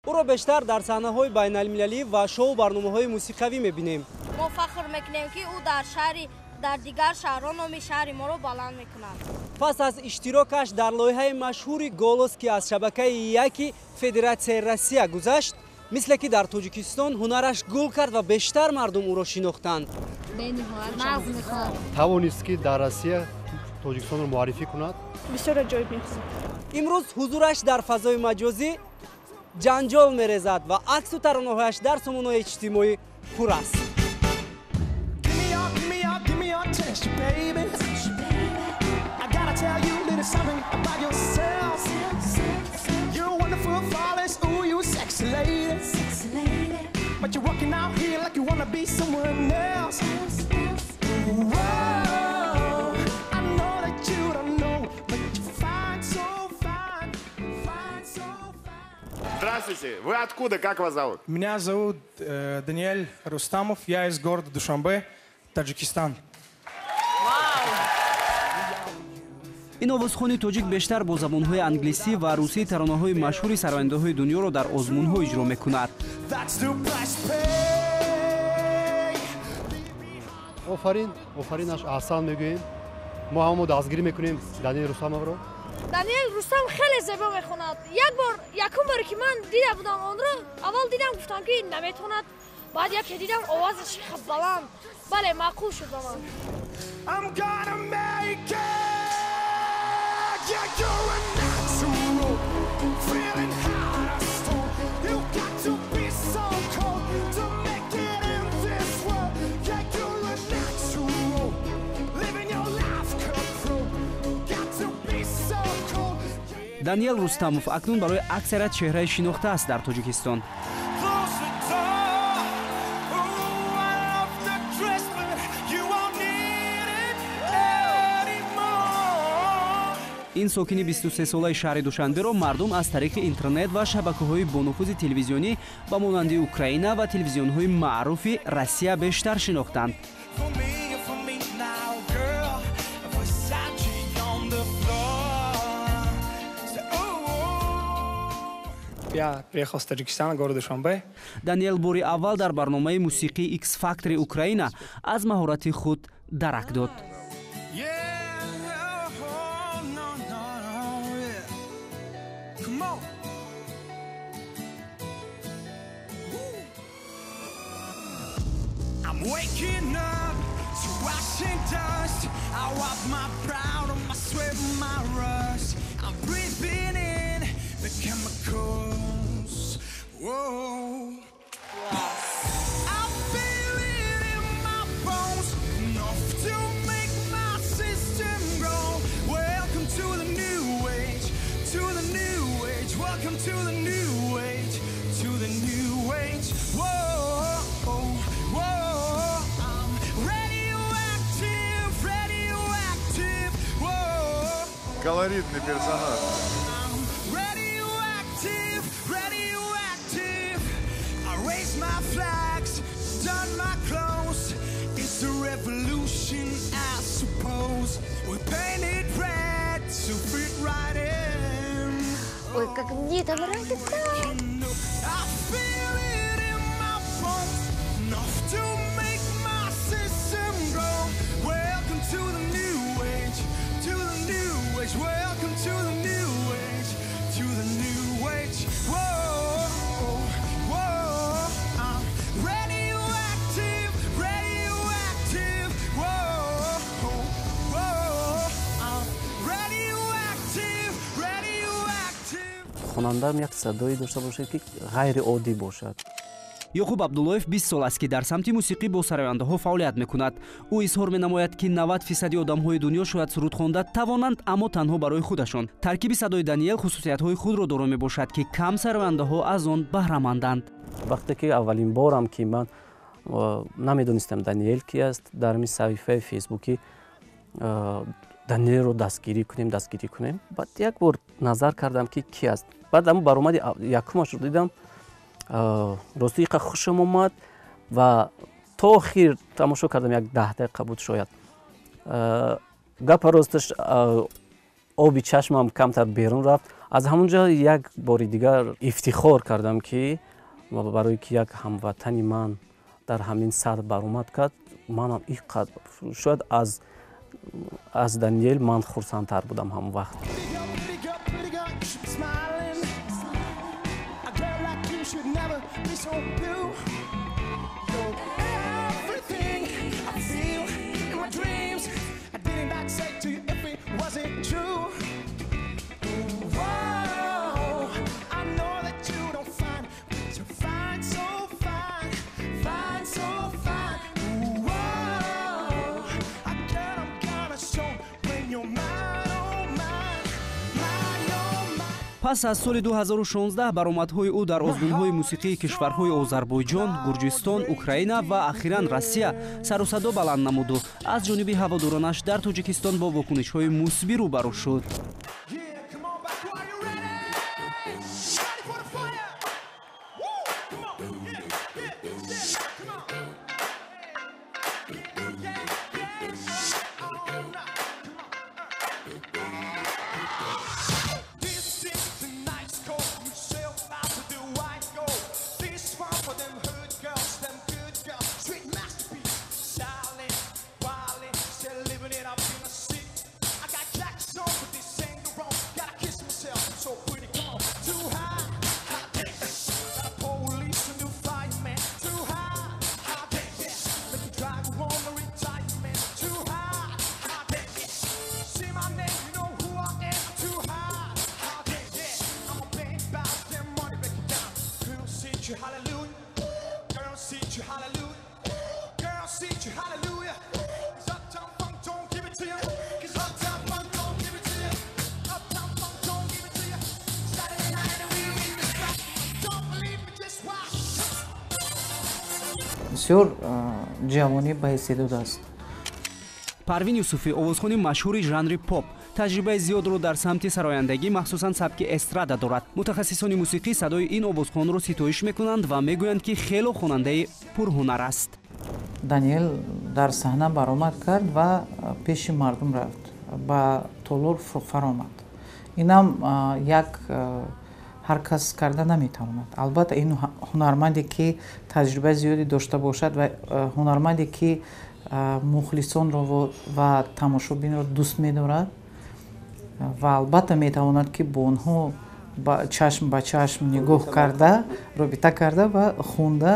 اوро بیشتر در صحنه‌های بین‌المللی و شو برنامه‌های موسیقوی می‌بینیم. ما فخر می‌کنیم که او در دیگر شهران نام شهر ما رو بلند می‌کند. پس از اشتراکش در لایحه مشهور گولوس که از شبکه یکی فدراسیون روسیه گذشت، مثل که در تاجیکستان هنرش گل کرد و بیشتر مردم او را شناختند. توانست که در روسیه تاجیکستان را معرفی کند. بسیار عجایب می‌خواست. امروز حضورش در فضای مجازی جنجال می‌ریزد و عکس و ترانه‌هایش در سامانه‌های اجتماعی پر است. But you're walking out here like you wanna be someone else. Whoa, I know that you don't know, but you're fine, so fine, fine, so fine. Здравствуйте, вы откуда, как вас зовут? Меня зовут Даниэль Рустамов, я из города Душанбе, Таджикистан. این آوازخوانی تاجیک بیشتر با زبان‌های انگلیسی و روسی ترانه‌های مشهور سراینده‌های دنیا را در آزمون‌ها اجرا می‌کند. آفرینش احسان میگوییم. ما هم دستگیری میکنیم دانیل رستامов رو. دانیل رستم خیلی زیبا میخواند. یکم باری که من دیده بودم آن را اول دیدم گفتم که نمیتواند. بعد یکی دیدم آوازش خیلی بلند. بله معقول شد به من. I'm gonna make it. Yeah, you're a natural, feeling hot as stone. You got to be so cold to make it in this world. Yeah, you're a natural, living your life come through. Got to be so cold. دانیل رستامов اکنون برای اکثریت چهره شناخته است در تاجیکستان. این ساکن 23 ساله شهر دوشنبه را مردم از طریق اینترنت و شبکه‌های بانفوذ تلویزیونی با مانند اوکراین و تلویزیون‌های معروف روسیه بیشتر шнохтанд. Я приехал с Таджикистана, города Душанбе. Даниэл бори аввал дар барномаи мусиқии X Factor Украина аз маҳорати худ дарак дод. I'm waking up to ash and dust. I wipe my brow on my sweat and my rust. I'm breathing in the chemicals. Whoa. I feel it in my bones, enough to make my system grow. Welcome to the new age, to the new age. Welcome to the new age, to the new age. Whoa. Колоритный персонаж. Radioactive, radioactive. I raise my flags, done my clothes. It's a revolution, I suppose. We painted red to fit right in. Ой, как мне там нравится. I feel it in my bones, enough to make my system grow. Welcome to the new age, to the new age. Welcome to the new age, to the new age. Whoa, whoa, I'm radioactive, radioactive. Whoa, whoa, I'm radioactive, radioactive. خواننده‌ام یک صدایی داشته باشه که غیر عادی باشد. یعقوب عبداللهیف 20 سال است که در سمت موسیقی با سراینده‌ها فعالیت می‌کند. او اظهار می‌نماید که 90% آدم‌های دنیا شاید سرود خوانده توانند، اما تنها برای خودشان. ترکیب صدای دانیل خصوصیت‌های خود را دارا می‌باشد که کم سراینده‌ها از آن بهره‌مندند. وقتی که اولین بارم که من نمی‌دونستم دانیل کی است، در می صفحه فیسبوکی دانیل رو دستگیری کنیم. بعد یک بار نظر کردم که کی است. بعد اما برآمد یکمش رو دیدم. راستی خوشم اومد و تا آخر تماشا کردم. یک 10 دقیقه بود شاید. گپ راستش آبی چشمم کمتر بیرون رفت، аз ҳамунҷо як бори дигар ифтихор кардам ки барое ки як ҳамватани ман дар ҳамин сатҳ баромад кард. Манам иққадр шояд аз Даниэл ман хурсандтар будам ҳамон вақт. пас аз соли 2016 баромадҳои ӯ дар озмунҳои мусиқии кишварҳои Озарбойҷон, Гурҷистон, Украина ва ахиран Россия сару садо баланд намуду аз ҷониби ҳаводоронаш дар Тоҷикистон бо вокунишҳои мусбӣ рӯбарӯ шуд. бисёр ҷавонӣ ба истеъдод аст. Парвин Юсуфӣ, овозхони машҳури жанри поп, таҷрибаи зиёдро дар самти сарояндагӣ махсусан сабки эстрада дорад. Мутахассисони мусиқӣ садои ин овозхонро ситоиш мекунанд ва мегӯянд ки хело хонандаи пурҳунар аст. Даниэл дар саҳна баромад кард ва пеши мардум рафт, ба толор фаромад. Инам як ҳар кас карда наметавонад. Албатта ин ҳунарманде ки таҷрибаи зиёде дошта бошад ва ҳунарманде ки мухлисонро ва тамошобинро дӯст медорад ва албатта метавонад ки бо онҳо чашм ба чашм нигоҳ карда, робита карда ва хунда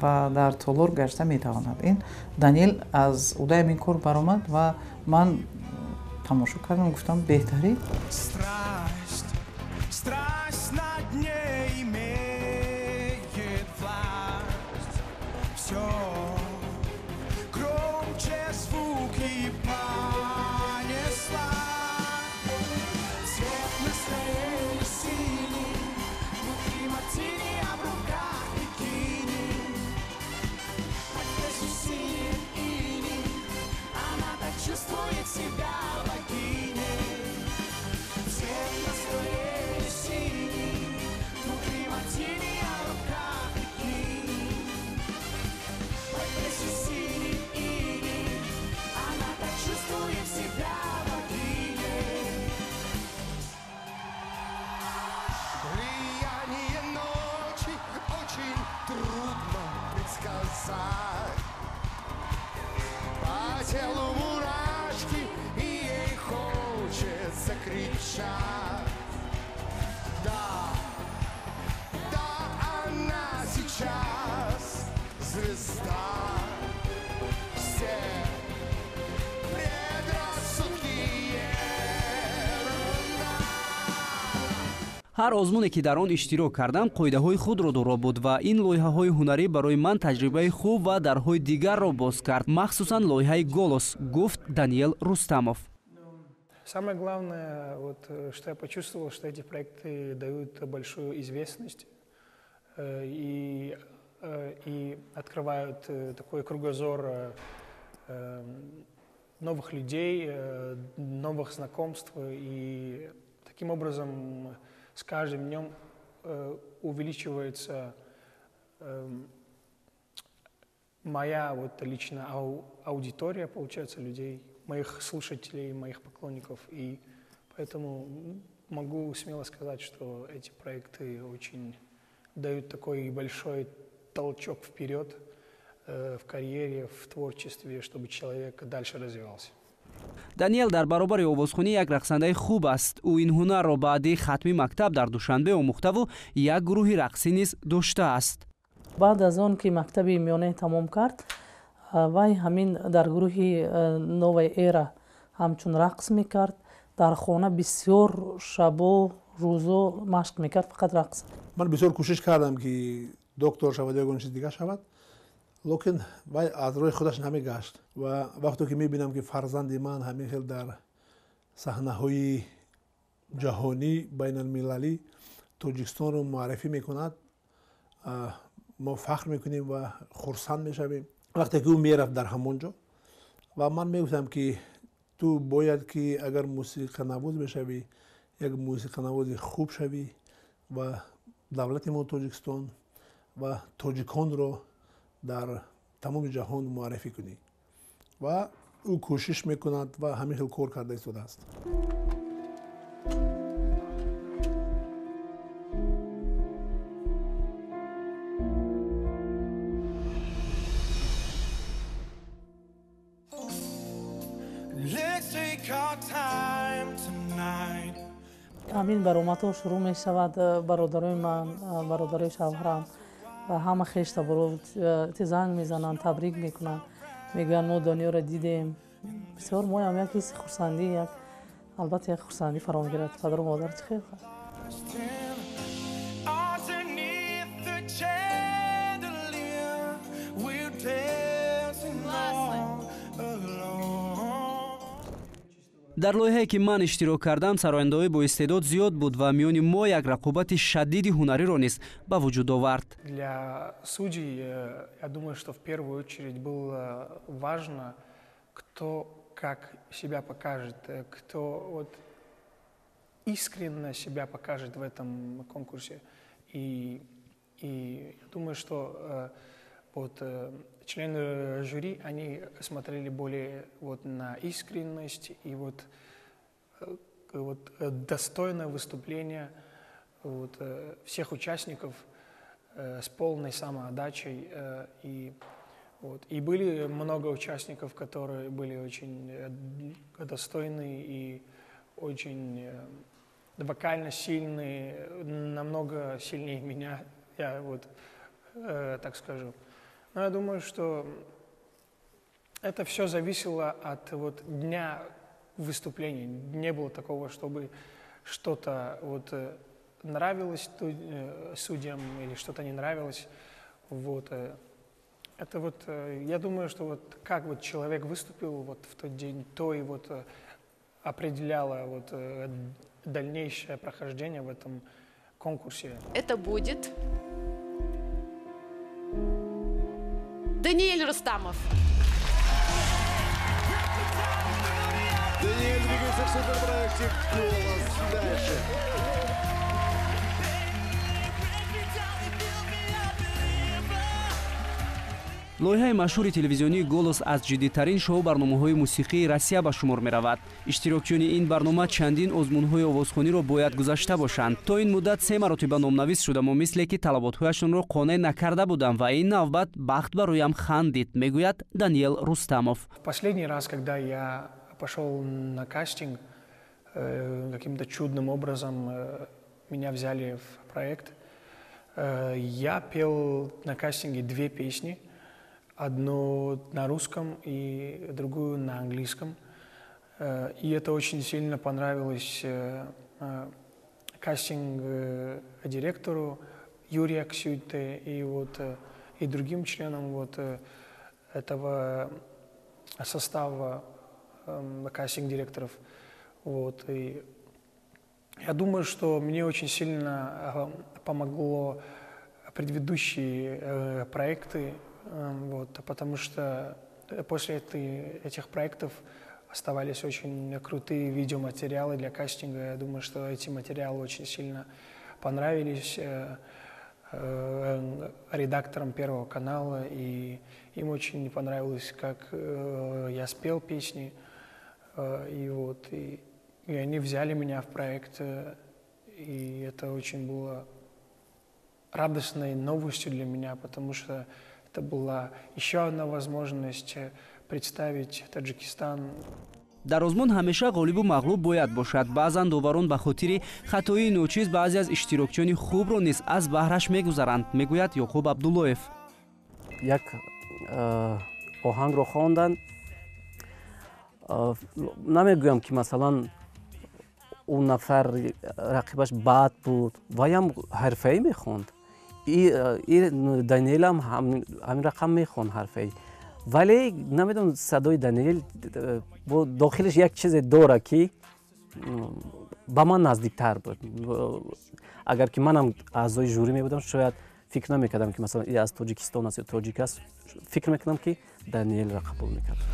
ва дар толор гашта метавонад. Ин Даниэл аз удаям ин кор баромад ва ман тамошо кардам, гуфтам беҳтарӣ. Страсть над ней имеет власть. Все громче звуки понесла. Цвет настроения синий, внутри мартини, а в руках бикини. Под песню синим иней, она так чувствует себя богиней. Цвет настроения синий, внутри мартини, а в руках бикини. Под песню синим иней, она так чувствует себя богиней. Влияние ночи очень трудно предсказать. По телу мурашки, и ей хочется кричать. Да, да, она сейчас звезда. Все предрассудки ерунда. ҳар озмуне ки дар он иштирок кардам, қоидаҳои худро дора буд ва ин лоиҳаҳои ҳунарӣ барои ман таҷрибаи хуб ва дарҳои дигарро боз кард, махсусан лоиҳаи «Голос», гуфт Даниэл Рустамов. Самое главное, что я почувствовал, что эти проекты дают большую известность и открывают такой кругозор новых людей, новых знакомств. И таким образом с каждым днем увеличивается моя личная аудитория, получается, людей, моих слушателей, моих поклонников. И поэтому могу смело сказать, что эти проекты очень дают такой большой толчок вперед в карьере, в творчестве, чтобы человек дальше развивался. даниел дар баробари овозхонӣ як рақсандаи хуб аст. ӯ ин ҳунарро баъди хатми мактаб дар душанбе омӯхтаву як гурӯҳи рақсӣ низ доштааст. баъд аз он ки мактаби миёнаи тамом кард, вай ҳамин дар гурӯҳи новая эра ҳамчун рақс мекард. дар хона бисёр шабу рӯзо машқ мекард, фақат рақс. ман бисёр кӯшиш кардам ки доктор шавад ягон чиз дигар шавад, лекин вай аз роҳи худаш намегашт. ва вақте ки мебинам ки фарзанди ман ҳамин хел дар саҳнаҳои ҷаҳонӣ байналмилалӣ тоҷикистонро муаррифӣ мекунад, мо фахр мекунем ва хурсанд мешавем. вақте ки ӯ мерафт дар ҳамон ҷо ва ман мегуфтам ки ту бояд ки агар мусиқанавоз мешавӣ, як мусиқанавози хуб шавӣ ва давлати мо Тоҷикистон ва тоҷиконро дар тамоми ҷаҳон муаррифӣ кунӣ. ва ӯ кӯшиш мекунад ва ҳамин хел кор карда истодааст. Let's take our time tonight. ҳамин баромадҳо шурӯъ мешавад. бародарои ман, бародарои шавҳарам ва ҳама хештабро занг мезананд, табрик мекунанд, мегӯянд мо дониёро дидем. бисёр моям як ҳисси хурсандӣ, албатта як хурсандӣ фаро мегирад. Падару модар чӣ хел? Underneath the chandelier, we're dancing all alone. дар лоиҳае ки ман иштирок кардам, сарояндаҳои боистеъдод зиёд буд ва миёни мо як рақобати шадиди ҳунариро низ ба вуҷуд овард. Для судей, я думаю, что в первую очередь было важно, кто как себя покажет, кто вот искренне себя покажет в этом конкурсе. И я думаю, что вот члены жюри, они смотрели более вот на искренность и вот достойное выступление вот всех участников с полной самоотдачей. И были много участников, которые были очень достойные и очень вокально сильные, намного сильнее меня, я вот так скажу. Но я думаю, что это все зависело от вот дня выступлений. Не было такого, чтобы что-то вот нравилось судьям или что-то не нравилось. Вот. Это вот, я думаю, что вот как вот человек выступил вот в тот день, то и вот определяло вот дальнейшее прохождение в этом конкурсе. Это будет Даниэль Рустамов. Даниэль двигается в суперпроекте «Голос» дальше. лоиҳаи машҳури телевизионии «Голос» аз ҷиддитарин шоу барномаҳои мусиқии Россия ба шумор меравад. иштирокчиёни ин барнома чандин озмунҳои овозхониро бояд гузашта бошанд. то ин муддат 3 маротиба номнавис шудам ва мисле ки талаботҳояшонро қонеъ накарда будам ва ин навбат бахт бароям хандид, мегӯяд Даниэл Рустамов. Последний раз, когда я пошел на кастинг, каким-то чудным образом меня взяли в проект. Я пел на кастинге 2 песни. Одну на русском и другую на английском. И это очень сильно понравилось кастинг-директору Юрию Аксюте и другим членам вот этого состава кастинг-директоров. Вот. И я думаю, что мне очень сильно помогло предыдущие проекты, вот, потому что после этих проектов оставались очень крутые видеоматериалы для кастинга. Я думаю, что эти материалы очень сильно понравились редакторам Первого канала, и им очень понравилось, как я спел песни. И И они взяли меня в проект, и это очень было радостной новостью для меня, потому что это была еще одна возможность представить Таджикистан. дар озмон ҳамеша ғолибу мағлуб бояд бошад. баъзан доварон ба хотири хатои ночиз баъзе аз иштирокчиёни хубро низ аз баҳраш мегузаранд, мегӯяд Ёқуб Абдуллоев. як оҳангро хонданд, намегӯям ки масалан он нафар рақибаш бад буд, ваям ҳарфаӣ мехонд. Даниелам ҳамин рақам мехонд ҳарфаӣ. вале намедонам садои Даниел бо дохилаш як чизе дора ки ба ман наздиктар буд. агар ки манам аъзои жюри мебудам, шояд фикр намекардам ки масалан аз Тоҷикистон аст ё тоҷик аст, фикр мекардам ки Даниелро қабул мекардам.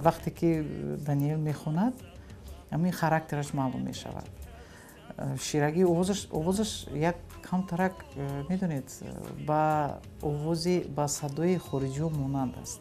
вақте ки Даниел мехонад, ҳамин характераш маълум мешавад. ширагӣ овозаш як камтарак медонед ба овози ба садои хориҷиҳо монанд аст.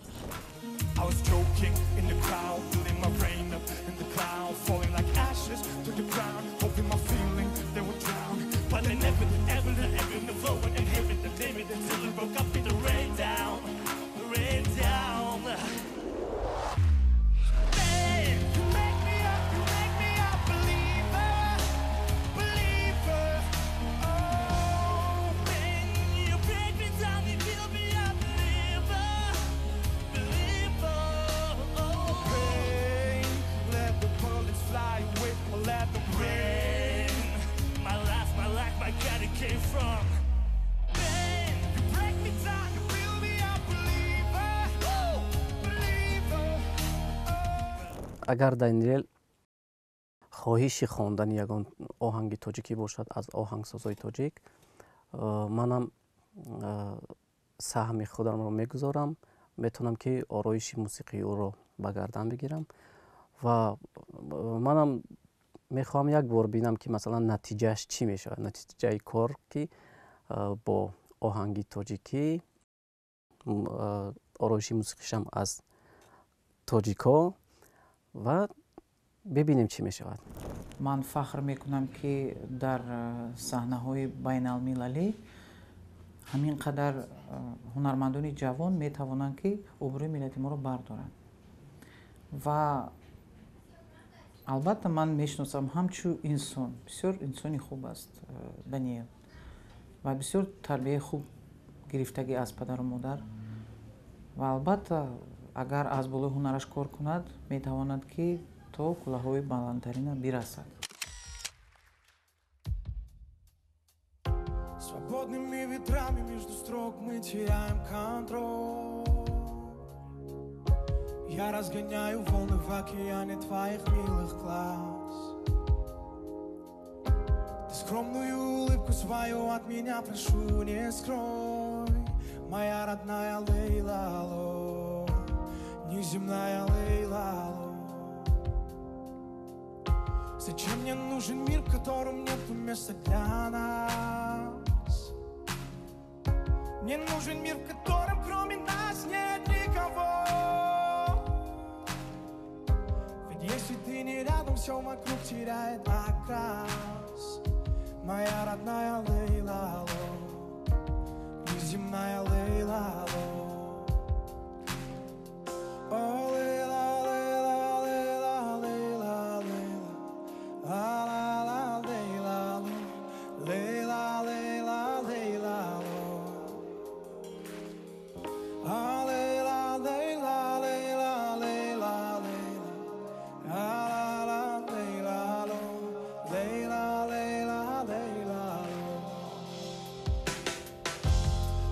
агар Даниел хоҳиши хондани ягон оҳанги тоҷикӣ бошад аз оҳангсозои тоҷик, манам саҳми худамро мегузорам, метавонам ки ороиши мусиқии ӯро ба гардан бигирам ва манам мехоҳам як бор бинам ки масалан натиҷааш чӣ мешавад, натиҷаи кор ки бо оҳанги тоҷикӣ, ороиши мусиқишам аз тоҷикҳо ва бибинем чӣ мешавад. ман фахр мекунам ки дар саҳнаҳои байналмилалӣ ҳамин қадар ҳунармандони ҷавон метавонанд ки обрӯи миллати моро бардоранд. ва албатта ман мешиносам ҳамчун инсон, бисёр инсони хуб аст Даниел ва бисёр тарбияи хуб гирифтагӣ аз падару модар ва албатта агар аз болои ҳунараш кор кунад, метавонад ки то кӯлаҳои баландтарина бирасад. Свободными ветрами между строк мы теряем контроль. Я разгоняю волны в океане твоих милых глаз. Ты скромную улыбку свою от меня прошу, не скрой, моя родная Лейлало, неземная Лейлало. Зачем мне нужен мир, в котором нет места для нас? Мне нужен мир, в котором кроме нас нет никого. Ведь если ты не рядом, все вокруг теряет окрас. Моя родная Лейлало, неземная Лейлало.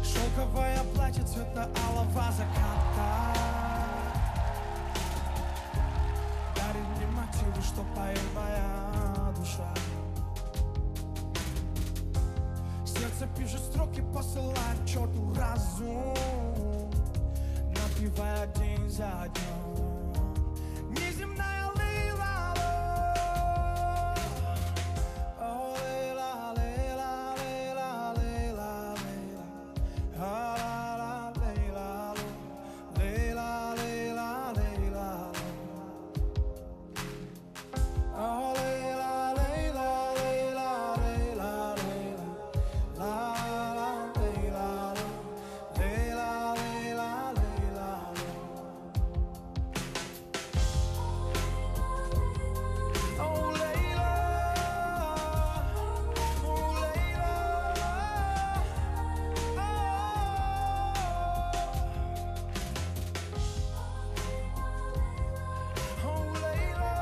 Шелковое платье цветно-алого заката дарит мне мотивы, что поет моя душа. Сердце пишет строки, посылает к черту разум, напевая день за днем. Неземная лейла-ло. О, лейла, лейла, лейла, лейла, лейла. А-ла-ла, лейла-ло. Лейла, лейла, лейла-ло. О, лейла, лейла, лейла, лейла, лейла. La-ла, лейла-ло. Лейла, лейла, лейла-ло. Oh, Layla, oh, Layla, oh, Layla,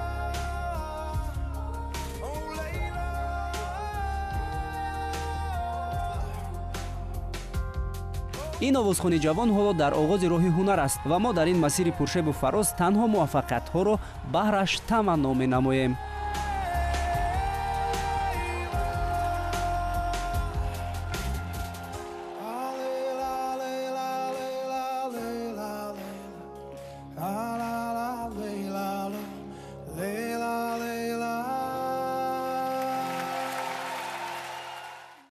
oh, Layla. ин овозхони ҷавон ҳоло дар оғози роҳи ҳунар аст ва мо дар ин масири пуршебу фароз танҳо муваффақиятҳоро баҳраш таманно менамоем.